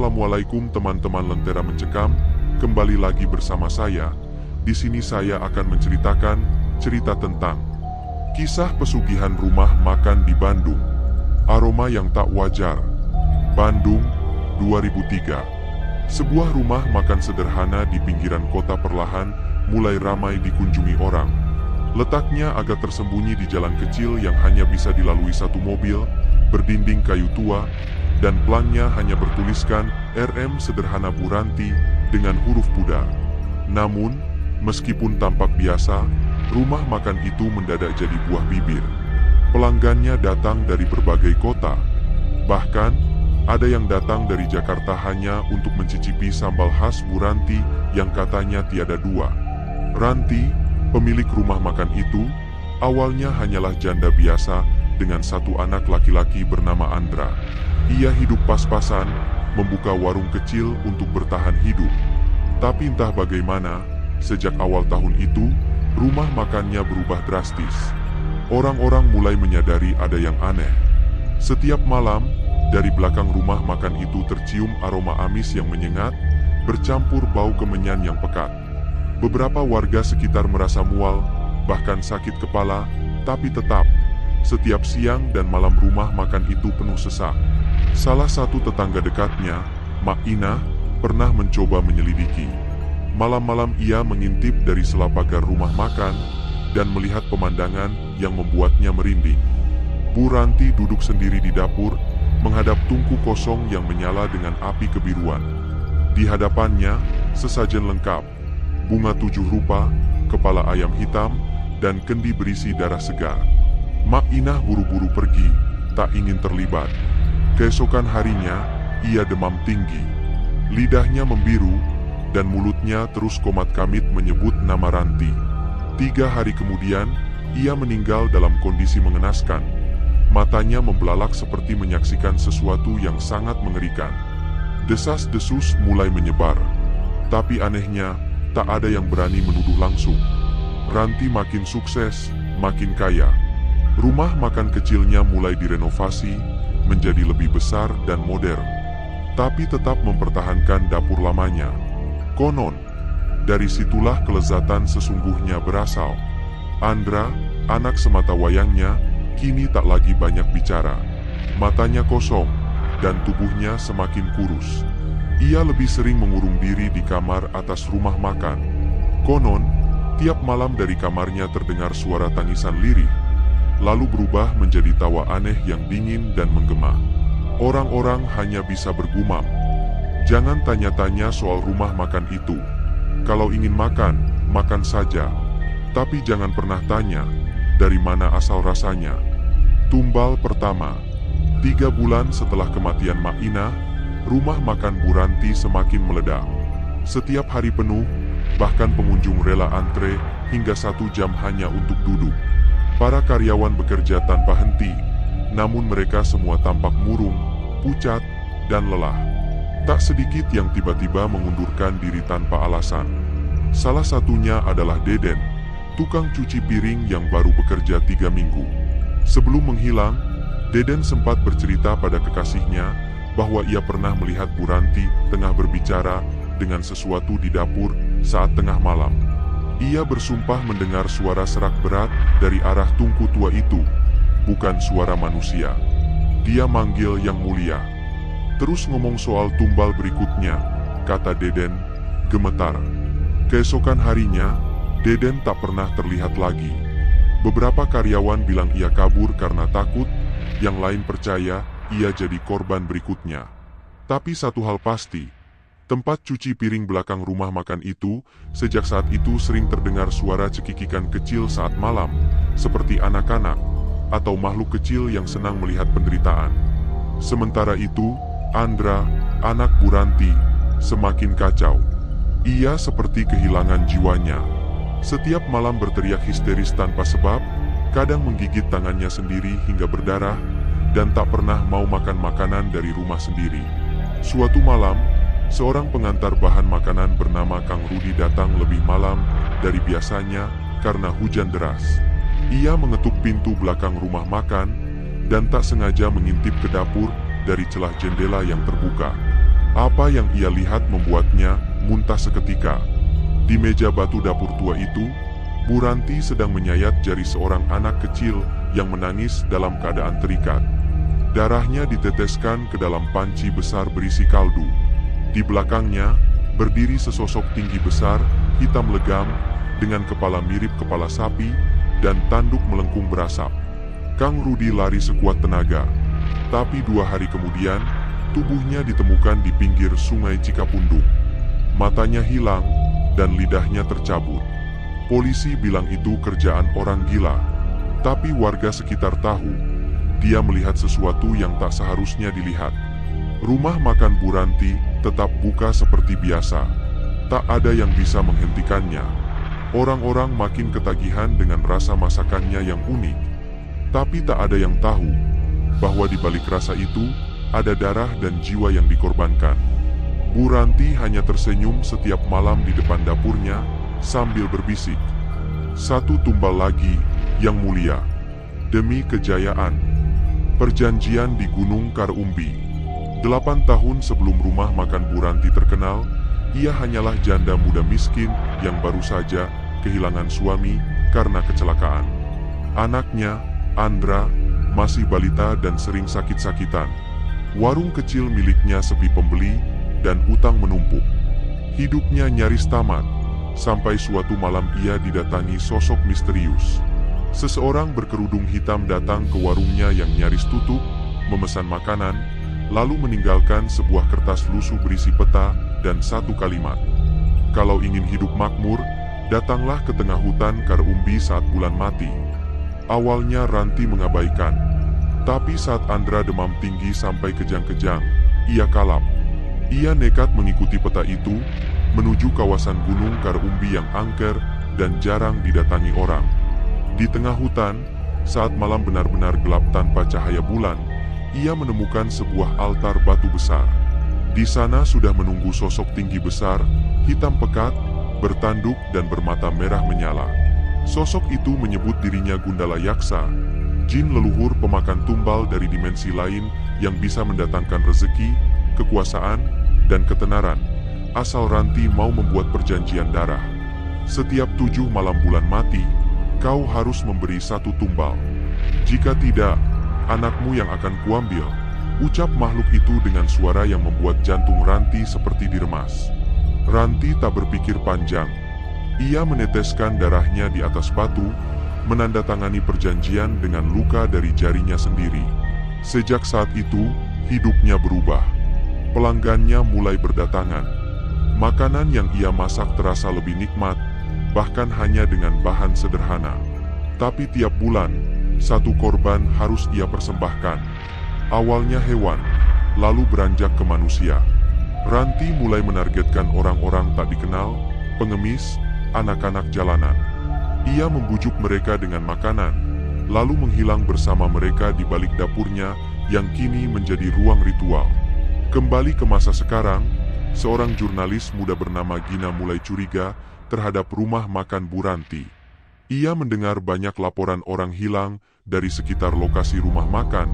Assalamualaikum teman-teman Lentera Mencekam, kembali lagi bersama saya. Di sini saya akan menceritakan cerita tentang kisah pesugihan rumah makan di Bandung. Aroma yang tak wajar. Bandung, 2003. Sebuah rumah makan sederhana di pinggiran kota perlahan mulai ramai dikunjungi orang. Letaknya agak tersembunyi di jalan kecil yang hanya bisa dilalui satu mobil, berdinding kayu tua, dan plangnya hanya bertuliskan RM Sederhana Bu Ranti dengan huruf pudar. Namun, meskipun tampak biasa, rumah makan itu mendadak jadi buah bibir. Pelanggannya datang dari berbagai kota. Bahkan, ada yang datang dari Jakarta hanya untuk mencicipi sambal khas Bu Ranti yang katanya tiada dua. Ranti, pemilik rumah makan itu, awalnya hanyalah janda biasa dengan satu anak laki-laki bernama Andra. Ia hidup pas-pasan, membuka warung kecil untuk bertahan hidup. Tapi entah bagaimana, sejak awal tahun itu, rumah makannya berubah drastis. Orang-orang mulai menyadari ada yang aneh. Setiap malam, dari belakang rumah makan itu tercium aroma amis yang menyengat, bercampur bau kemenyan yang pekat. Beberapa warga sekitar merasa mual, bahkan sakit kepala, tapi tetap, setiap siang dan malam rumah makan itu penuh sesak. Salah satu tetangga dekatnya, Mak Ina, pernah mencoba menyelidiki. Malam-malam ia mengintip dari sela pagar rumah makan dan melihat pemandangan yang membuatnya merinding. Bu Ranti duduk sendiri di dapur, menghadap tungku kosong yang menyala dengan api kebiruan. Di hadapannya, sesajen lengkap, bunga 7 rupa, kepala ayam hitam, dan kendi berisi darah segar. Mak Inah buru-buru pergi, tak ingin terlibat. Keesokan harinya, ia demam tinggi. Lidahnya membiru, dan mulutnya terus komat-kamit menyebut nama Ranti. 3 hari kemudian, ia meninggal dalam kondisi mengenaskan. Matanya membelalak seperti menyaksikan sesuatu yang sangat mengerikan. Desas-desus mulai menyebar. Tapi anehnya, tak ada yang berani menuduh langsung. Ranti makin sukses, makin kaya. Rumah makan kecilnya mulai direnovasi, menjadi lebih besar dan modern. Tapi tetap mempertahankan dapur lamanya. Konon, dari situlah kelezatan sesungguhnya berasal. Andra, anak semata wayangnya, kini tak lagi banyak bicara. Matanya kosong, dan tubuhnya semakin kurus. Ia lebih sering mengurung diri di kamar atas rumah makan. Konon, tiap malam dari kamarnya terdengar suara tangisan lirih, lalu berubah menjadi tawa aneh yang dingin dan menggema. Orang-orang hanya bisa bergumam. Jangan tanya-tanya soal rumah makan itu. Kalau ingin makan, makan saja. Tapi jangan pernah tanya, dari mana asal rasanya. Tumbal pertama. 3 bulan setelah kematian Mak Ina, rumah makan Bu Ranti semakin meledak. Setiap hari penuh, bahkan pengunjung rela antre hingga 1 jam hanya untuk duduk. Para karyawan bekerja tanpa henti, namun mereka semua tampak murung, pucat, dan lelah. Tak sedikit yang tiba-tiba mengundurkan diri tanpa alasan. Salah satunya adalah Deden, tukang cuci piring yang baru bekerja 3 minggu. Sebelum menghilang, Deden sempat bercerita pada kekasihnya bahwa ia pernah melihat Bu Ranti tengah berbicara dengan sesuatu di dapur saat tengah malam. Ia bersumpah mendengar suara serak berat dari arah tungku tua itu, bukan suara manusia. Dia manggil Yang Mulia. Terus ngomong soal tumbal berikutnya, kata Deden, gemetar. Keesokan harinya, Deden tak pernah terlihat lagi. Beberapa karyawan bilang ia kabur karena takut, yang lain percaya ia jadi korban berikutnya. Tapi satu hal pasti, tempat cuci piring belakang rumah makan itu, sejak saat itu sering terdengar suara cekikikan kecil saat malam, seperti anak-anak, atau makhluk kecil yang senang melihat penderitaan. Sementara itu, Andra, anak Bu Ranti, semakin kacau. Ia seperti kehilangan jiwanya. Setiap malam berteriak histeris tanpa sebab, kadang menggigit tangannya sendiri hingga berdarah, dan tak pernah mau makan makanan dari rumah sendiri. Suatu malam, seorang pengantar bahan makanan bernama Kang Rudi datang lebih malam dari biasanya karena hujan deras. Ia mengetuk pintu belakang rumah makan dan tak sengaja mengintip ke dapur dari celah jendela yang terbuka. Apa yang ia lihat membuatnya muntah seketika. Di meja batu dapur tua itu, Bu Ranti sedang menyayat jari seorang anak kecil yang menangis dalam keadaan terikat. Darahnya diteteskan ke dalam panci besar berisi kaldu. Di belakangnya, berdiri sesosok tinggi besar, hitam legam, dengan kepala mirip kepala sapi, dan tanduk melengkung berasap. Kang Rudi lari sekuat tenaga. Tapi 2 hari kemudian, tubuhnya ditemukan di pinggir sungai Cikapundung. Matanya hilang, dan lidahnya tercabut. Polisi bilang itu kerjaan orang gila. Tapi warga sekitar tahu, dia melihat sesuatu yang tak seharusnya dilihat. Rumah makan Bu Ranti tetap buka seperti biasa. Tak ada yang bisa menghentikannya. Orang-orang makin ketagihan dengan rasa masakannya yang unik. Tapi tak ada yang tahu bahwa di balik rasa itu ada darah dan jiwa yang dikorbankan. Bu Ranti hanya tersenyum setiap malam di depan dapurnya sambil berbisik, "Satu tumbal lagi, Yang Mulia. Demi kejayaan." Perjanjian di Gunung Karumbi. 8 tahun sebelum rumah makan Bu Ranti terkenal, ia hanyalah janda muda miskin yang baru saja kehilangan suami karena kecelakaan. Anaknya, Andra, masih balita dan sering sakit-sakitan. Warung kecil miliknya sepi pembeli dan utang menumpuk. Hidupnya nyaris tamat, sampai suatu malam ia didatangi sosok misterius. Seseorang berkerudung hitam datang ke warungnya yang nyaris tutup, memesan makanan, lalu meninggalkan sebuah kertas lusuh berisi peta dan 1 kalimat. "Kalau ingin hidup makmur, datanglah ke tengah hutan Karumbi saat bulan mati." Awalnya Ranti mengabaikan, tapi saat Andra demam tinggi sampai kejang-kejang, ia kalap. Ia nekat mengikuti peta itu, menuju kawasan Gunung Karumbi yang angker dan jarang didatangi orang. Di tengah hutan, saat malam benar-benar gelap tanpa cahaya bulan, ia menemukan sebuah altar batu besar. Di sana sudah menunggu sosok tinggi besar, hitam pekat, bertanduk dan bermata merah menyala. Sosok itu menyebut dirinya Gundala Yaksa, jin leluhur pemakan tumbal dari dimensi lain yang bisa mendatangkan rezeki, kekuasaan, dan ketenaran, asal Ranti mau membuat perjanjian darah. Setiap 7 malam bulan mati, kau harus memberi 1 tumbal. Jika tidak, anakmu yang akan kuambil, ucap makhluk itu dengan suara yang membuat jantung Ranti seperti diremas. Ranti tak berpikir panjang. Ia meneteskan darahnya di atas batu, menandatangani perjanjian dengan luka dari jarinya sendiri. Sejak saat itu, hidupnya berubah. Pelanggannya mulai berdatangan. Makanan yang ia masak terasa lebih nikmat, bahkan hanya dengan bahan sederhana. Tapi tiap bulan, 1 korban harus ia persembahkan. Awalnya hewan, lalu beranjak ke manusia. Ranti mulai menargetkan orang-orang tak dikenal, pengemis, anak-anak jalanan. Ia membujuk mereka dengan makanan, lalu menghilang bersama mereka di balik dapurnya yang kini menjadi ruang ritual. Kembali ke masa sekarang, seorang jurnalis muda bernama Gina mulai curiga terhadap rumah makan Bu Ranti. Ia mendengar banyak laporan orang hilang dari sekitar lokasi rumah makan,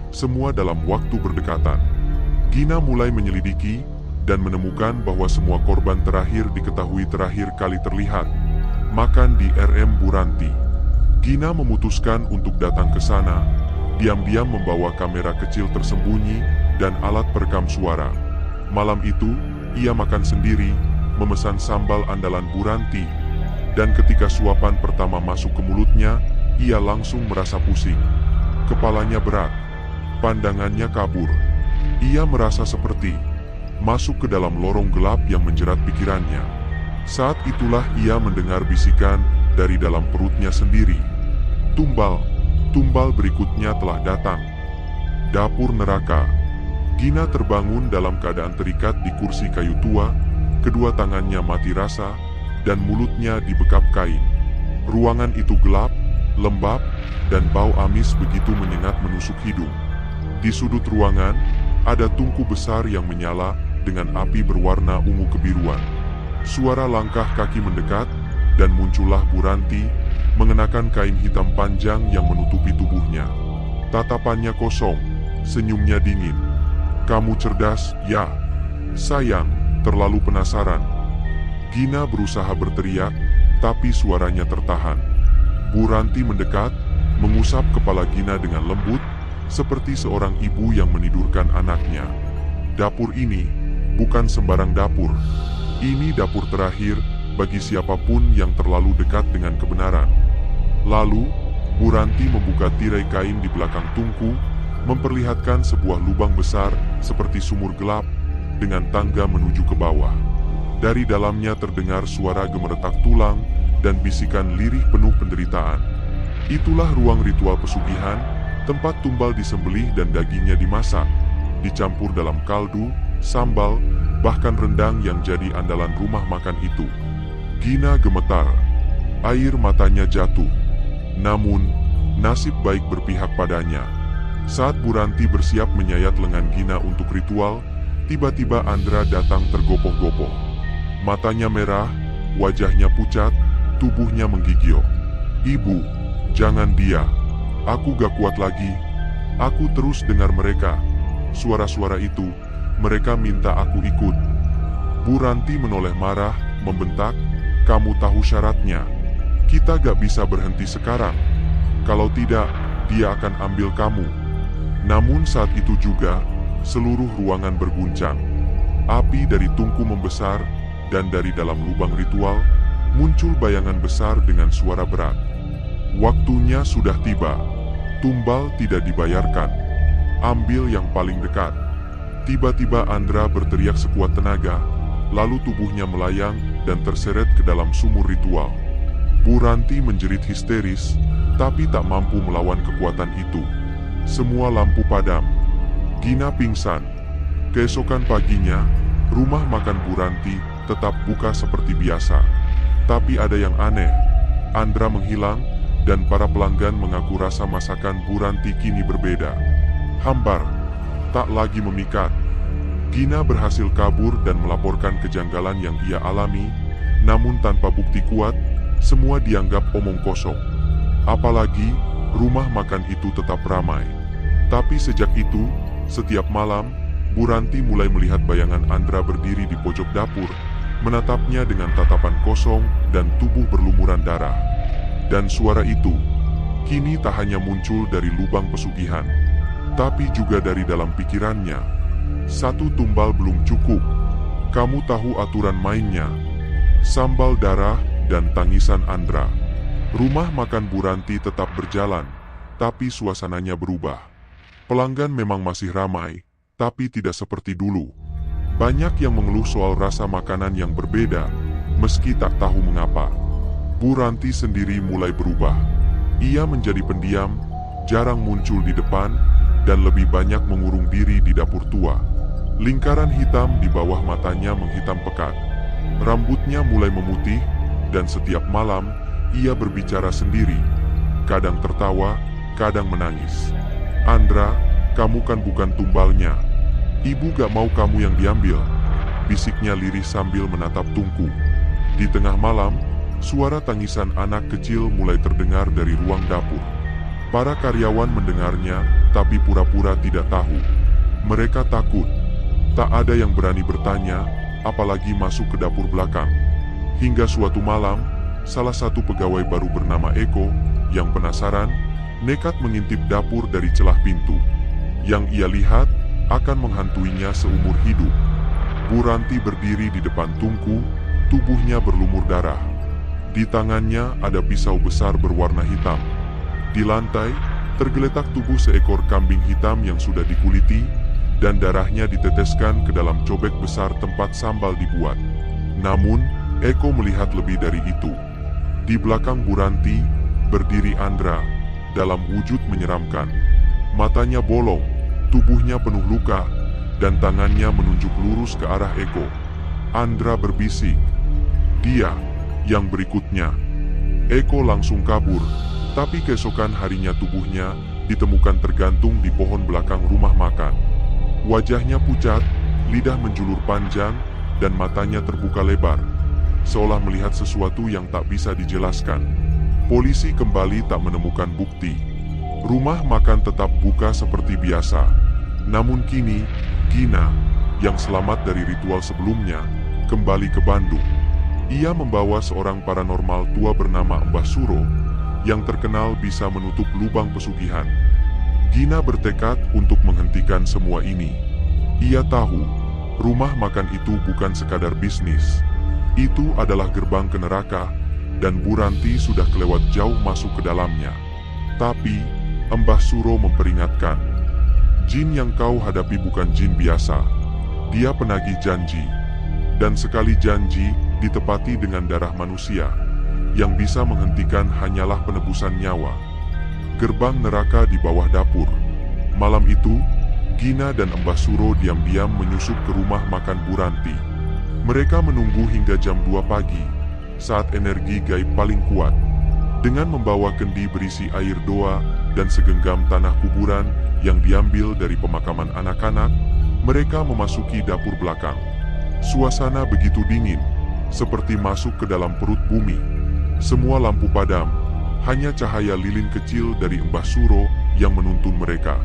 semua dalam waktu berdekatan. Gina mulai menyelidiki dan menemukan bahwa semua korban terakhir diketahui terakhir kali terlihat makan di RM Bu Ranti. Gina memutuskan untuk datang ke sana, diam-diam membawa kamera kecil tersembunyi dan alat perekam suara. Malam itu, ia makan sendiri, memesan sambal andalan Bu Ranti, dan ketika suapan pertama masuk ke mulutnya, ia langsung merasa pusing. Kepalanya berat, pandangannya kabur. Ia merasa seperti masuk ke dalam lorong gelap yang menjerat pikirannya. Saat itulah ia mendengar bisikan dari dalam perutnya sendiri. Tumbal berikutnya telah datang. Dapur neraka. Gina terbangun dalam keadaan terikat di kursi kayu tua, kedua tangannya mati rasa, dan mulutnya dibekap kain. Ruangan itu gelap, lembab, dan bau amis begitu menyengat menusuk hidung. Di sudut ruangan, ada tungku besar yang menyala dengan api berwarna ungu kebiruan. Suara langkah kaki mendekat, dan muncullah Bu Ranti, mengenakan kain hitam panjang yang menutupi tubuhnya. Tatapannya kosong, senyumnya dingin. "Kamu cerdas, ya?" Sayang, terlalu penasaran. Gina berusaha berteriak, tapi suaranya tertahan. Bu Ranti mendekat, mengusap kepala Gina dengan lembut, seperti seorang ibu yang menidurkan anaknya. Dapur ini bukan sembarang dapur. Ini dapur terakhir bagi siapapun yang terlalu dekat dengan kebenaran. Lalu, Bu Ranti membuka tirai kain di belakang tungku, memperlihatkan sebuah lubang besar seperti sumur gelap dengan tangga menuju ke bawah. Dari dalamnya terdengar suara gemeretak tulang dan bisikan lirih penuh penderitaan. Itulah ruang ritual pesugihan, tempat tumbal disembelih dan dagingnya dimasak, dicampur dalam kaldu, sambal, bahkan rendang yang jadi andalan rumah makan itu. Gina gemetar. Air matanya jatuh. Namun, nasib baik berpihak padanya. Saat Bu Ranti bersiap menyayat lengan Gina untuk ritual, tiba-tiba Andra datang tergopoh-gopoh. Matanya merah, wajahnya pucat, tubuhnya menggigil. "Ibu, jangan dia. Aku gak kuat lagi." Aku terus dengar mereka. Suara-suara itu, mereka minta aku ikut. Bu Ranti menoleh marah, membentak, "Kamu tahu syaratnya. Kita gak bisa berhenti sekarang. Kalau tidak, dia akan ambil kamu." Namun saat itu juga, seluruh ruangan berguncang. Api dari tungku membesar, dan dari dalam lubang ritual, muncul bayangan besar dengan suara berat. Waktunya sudah tiba. Tumbal tidak dibayarkan. Ambil yang paling dekat. Tiba-tiba Andra berteriak sekuat tenaga, lalu tubuhnya melayang dan terseret ke dalam sumur ritual. Bu Ranti menjerit histeris, tapi tak mampu melawan kekuatan itu. Semua lampu padam. Gina pingsan. Keesokan paginya, rumah makan Bu Ranti tetap buka seperti biasa. Tapi ada yang aneh. Andra menghilang, dan para pelanggan mengaku rasa masakan Bu Ranti kini berbeda. Hambar, tak lagi memikat. Gina berhasil kabur dan melaporkan kejanggalan yang ia alami, namun tanpa bukti kuat, semua dianggap omong kosong. Apalagi, rumah makan itu tetap ramai. Tapi sejak itu, setiap malam, Bu Ranti mulai melihat bayangan Andra berdiri di pojok dapur, menatapnya dengan tatapan kosong dan tubuh berlumuran darah. Dan suara itu, kini tak hanya muncul dari lubang pesugihan, tapi juga dari dalam pikirannya. Satu tumbal belum cukup. Kamu tahu aturan mainnya. Sambal darah dan tangisan Andra. Rumah makan Bu Ranti tetap berjalan, tapi suasananya berubah. Pelanggan memang masih ramai, tapi tidak seperti dulu. Banyak yang mengeluh soal rasa makanan yang berbeda, meski tak tahu mengapa. Bu Ranti sendiri mulai berubah. Ia menjadi pendiam, jarang muncul di depan, dan lebih banyak mengurung diri di dapur tua. Lingkaran hitam di bawah matanya menghitam pekat. Rambutnya mulai memutih, dan setiap malam, ia berbicara sendiri. Kadang tertawa, kadang menangis. "Andra, kamu kan bukan tumbalnya. Ibu gak mau kamu yang diambil," bisiknya lirih sambil menatap tungku. Di tengah malam, suara tangisan anak kecil mulai terdengar dari ruang dapur. Para karyawan mendengarnya, tapi pura-pura tidak tahu. Mereka takut. Tak ada yang berani bertanya, apalagi masuk ke dapur belakang. Hingga suatu malam, salah satu pegawai baru bernama Eko, yang penasaran, nekat mengintip dapur dari celah pintu. Yang ia lihat akan menghantuinya seumur hidup. Bu Ranti berdiri di depan tungku, tubuhnya berlumur darah. Di tangannya ada pisau besar berwarna hitam. Di lantai, tergeletak tubuh seekor kambing hitam yang sudah dikuliti, dan darahnya diteteskan ke dalam cobek besar tempat sambal dibuat. Namun, Eko melihat lebih dari itu. Di belakang Bu Ranti, berdiri Andra, dalam wujud menyeramkan. Matanya bolong, tubuhnya penuh luka, dan tangannya menunjuk lurus ke arah Eko. Andra berbisik, "Dia yang berikutnya." Eko langsung kabur, tapi keesokan harinya tubuhnya ditemukan tergantung di pohon belakang rumah makan. Wajahnya pucat, lidah menjulur panjang, dan matanya terbuka lebar, seolah melihat sesuatu yang tak bisa dijelaskan. Polisi kembali tak menemukan bukti. Rumah makan tetap buka seperti biasa. Namun kini, Gina, yang selamat dari ritual sebelumnya, kembali ke Bandung. Ia membawa seorang paranormal tua bernama Mbah Suro, yang terkenal bisa menutup lubang pesugihan. Gina bertekad untuk menghentikan semua ini. Ia tahu, rumah makan itu bukan sekadar bisnis. Itu adalah gerbang ke neraka, dan Bu Ranti sudah kelewat jauh masuk ke dalamnya. Tapi, Mbah Suro memperingatkan, jin yang kau hadapi bukan jin biasa. Dia penagih janji, dan sekali janji ditepati dengan darah manusia, yang bisa menghentikan hanyalah penebusan nyawa. Gerbang neraka di bawah dapur. Malam itu, Gina dan Mbah Suro diam-diam menyusup ke rumah makan Bu Ranti. Mereka menunggu hingga jam 2 pagi, saat energi gaib paling kuat. Dengan membawa kendi berisi air doa dan segenggam tanah kuburan yang diambil dari pemakaman anak-anak, mereka memasuki dapur belakang. Suasana begitu dingin, seperti masuk ke dalam perut bumi. Semua lampu padam, hanya cahaya lilin kecil dari Mbah Suro yang menuntun mereka.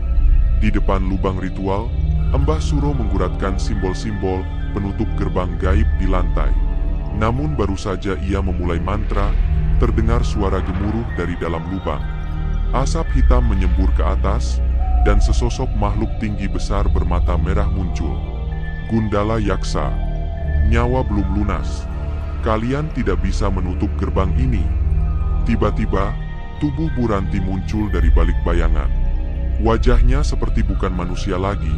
Di depan lubang ritual, Mbah Suro mengguratkan simbol-simbol penutup gerbang gaib di lantai. Namun baru saja ia memulai mantra, terdengar suara gemuruh dari dalam lubang. Asap hitam menyembur ke atas, dan sesosok makhluk tinggi besar bermata merah muncul. Gundala Yaksa, nyawa belum lunas. Kalian tidak bisa menutup gerbang ini. Tiba-tiba, tubuh Bu Ranti muncul dari balik bayangan. Wajahnya seperti bukan manusia lagi.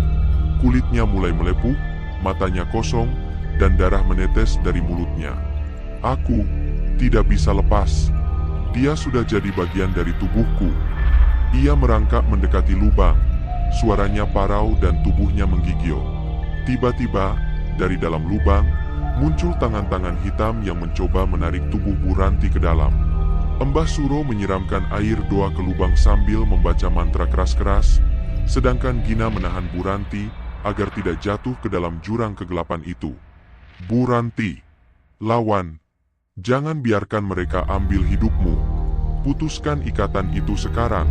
Kulitnya mulai melepuh, matanya kosong, dan darah menetes dari mulutnya. Aku tidak bisa lepas. Dia sudah jadi bagian dari tubuhku. Ia merangkak mendekati lubang. Suaranya parau dan tubuhnya menggigil. Tiba-tiba, dari dalam lubang, muncul tangan-tangan hitam yang mencoba menarik tubuh Bu Ranti ke dalam. Mbah Suro menyiramkan air doa ke lubang sambil membaca mantra keras-keras, sedangkan Gina menahan Bu Ranti agar tidak jatuh ke dalam jurang kegelapan itu. Bu Ranti, lawan. Jangan biarkan mereka ambil hidupmu. Putuskan ikatan itu sekarang.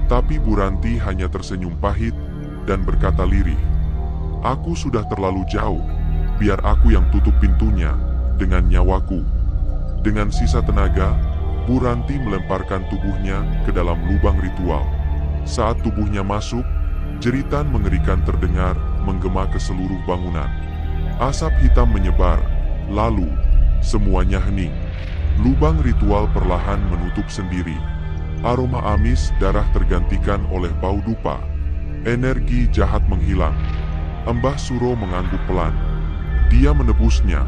Tapi Bu Ranti hanya tersenyum pahit dan berkata lirih, aku sudah terlalu jauh, biar aku yang tutup pintunya dengan nyawaku. Dengan sisa tenaga, Bu Ranti melemparkan tubuhnya ke dalam lubang ritual. Saat tubuhnya masuk, jeritan mengerikan terdengar menggema ke seluruh bangunan. Asap hitam menyebar, lalu semuanya hening. Lubang ritual perlahan menutup sendiri. Aroma amis darah tergantikan oleh bau dupa. Energi jahat menghilang. Mbah Suro mengangguk pelan. Dia menebusnya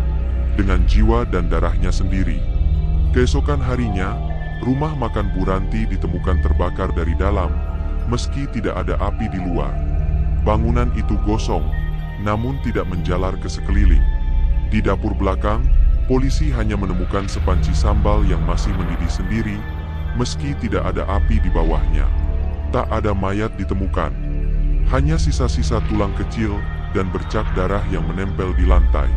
dengan jiwa dan darahnya sendiri. Keesokan harinya, rumah makan Bu Ranti ditemukan terbakar dari dalam, meski tidak ada api di luar. Bangunan itu gosong, namun tidak menjalar ke sekeliling. Di dapur belakang, polisi hanya menemukan sepanci sambal yang masih mendidih sendiri, meski tidak ada api di bawahnya. Tak ada mayat ditemukan. Hanya sisa-sisa tulang kecil dan bercak darah yang menempel di lantai.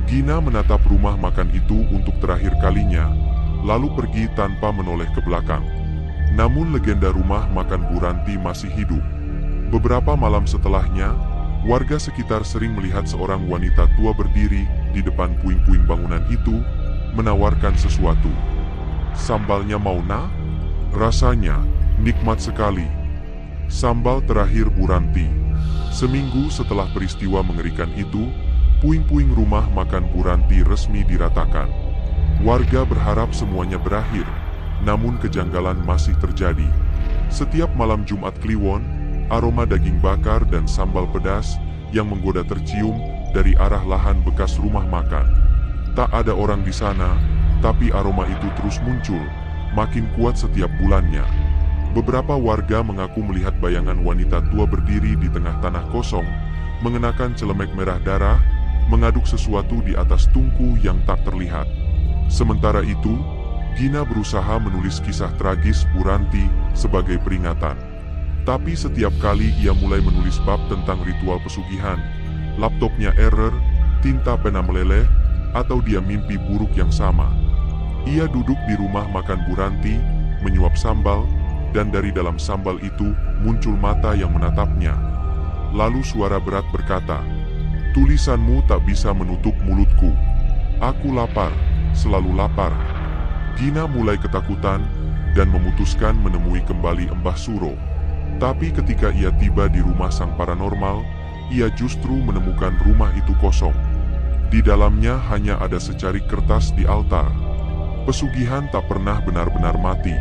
Gina menatap rumah makan itu untuk terakhir kalinya, lalu pergi tanpa menoleh ke belakang. Namun legenda rumah makan Bu Ranti masih hidup. Beberapa malam setelahnya, warga sekitar sering melihat seorang wanita tua berdiri di depan puing-puing bangunan itu, menawarkan sesuatu. Sambalnya mau nak? Rasanya nikmat sekali. Sambal terakhir Bu Ranti. Seminggu setelah peristiwa mengerikan itu, puing-puing rumah makan Bu Ranti resmi diratakan. Warga berharap semuanya berakhir, namun kejanggalan masih terjadi. Setiap malam Jumat Kliwon, aroma daging bakar dan sambal pedas yang menggoda tercium dari arah lahan bekas rumah makan. Tak ada orang di sana, tapi aroma itu terus muncul, makin kuat setiap bulannya. Beberapa warga mengaku melihat bayangan wanita tua berdiri di tengah tanah kosong, mengenakan celemek merah darah, mengaduk sesuatu di atas tungku yang tak terlihat. Sementara itu, Gina berusaha menulis kisah tragis Bu Ranti sebagai peringatan. Tapi setiap kali ia mulai menulis bab tentang ritual pesugihan, laptopnya error, tinta pena meleleh, atau dia mimpi buruk yang sama. Ia duduk di rumah makan Bu Ranti, menyuap sambal, dan dari dalam sambal itu muncul mata yang menatapnya. Lalu suara berat berkata, Tulisanmu tak bisa menutup mulutku. Aku lapar, selalu lapar. Gina mulai ketakutan dan memutuskan menemui kembali Mbah Suro. Tapi ketika ia tiba di rumah sang paranormal, ia justru menemukan rumah itu kosong. Di dalamnya hanya ada secari kertas di altar. Pesugihan tak pernah benar-benar mati.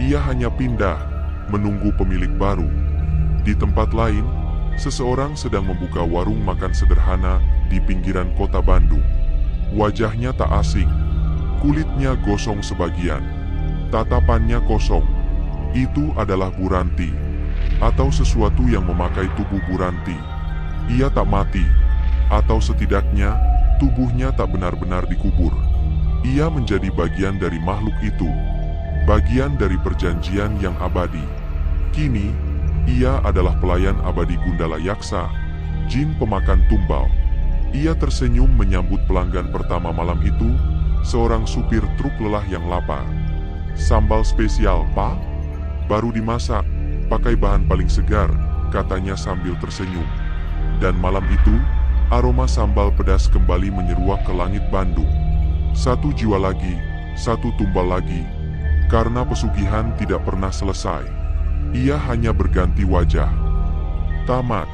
Ia hanya pindah, menunggu pemilik baru. Di tempat lain, seseorang sedang membuka warung makan sederhana di pinggiran kota Bandung. Wajahnya tak asing, kulitnya gosong sebagian, tatapannya kosong. Itu adalah Bu Ranti, atau sesuatu yang memakai tubuh Bu Ranti. Ia tak mati, atau setidaknya tubuhnya tak benar-benar dikubur. Ia menjadi bagian dari makhluk itu, bagian dari perjanjian yang abadi. Kini, ia adalah pelayan abadi Gundala Yaksa, jin pemakan tumbal. Ia tersenyum menyambut pelanggan pertama malam itu, seorang supir truk lelah yang lapar. "Sambal spesial, Pak? Baru dimasak, pakai bahan paling segar," katanya sambil tersenyum. Dan malam itu, aroma sambal pedas kembali menyeruak ke langit Bandung. Satu jiwa lagi, satu tumbal lagi, karena pesugihan tidak pernah selesai. Ia hanya berganti wajah. Tamat.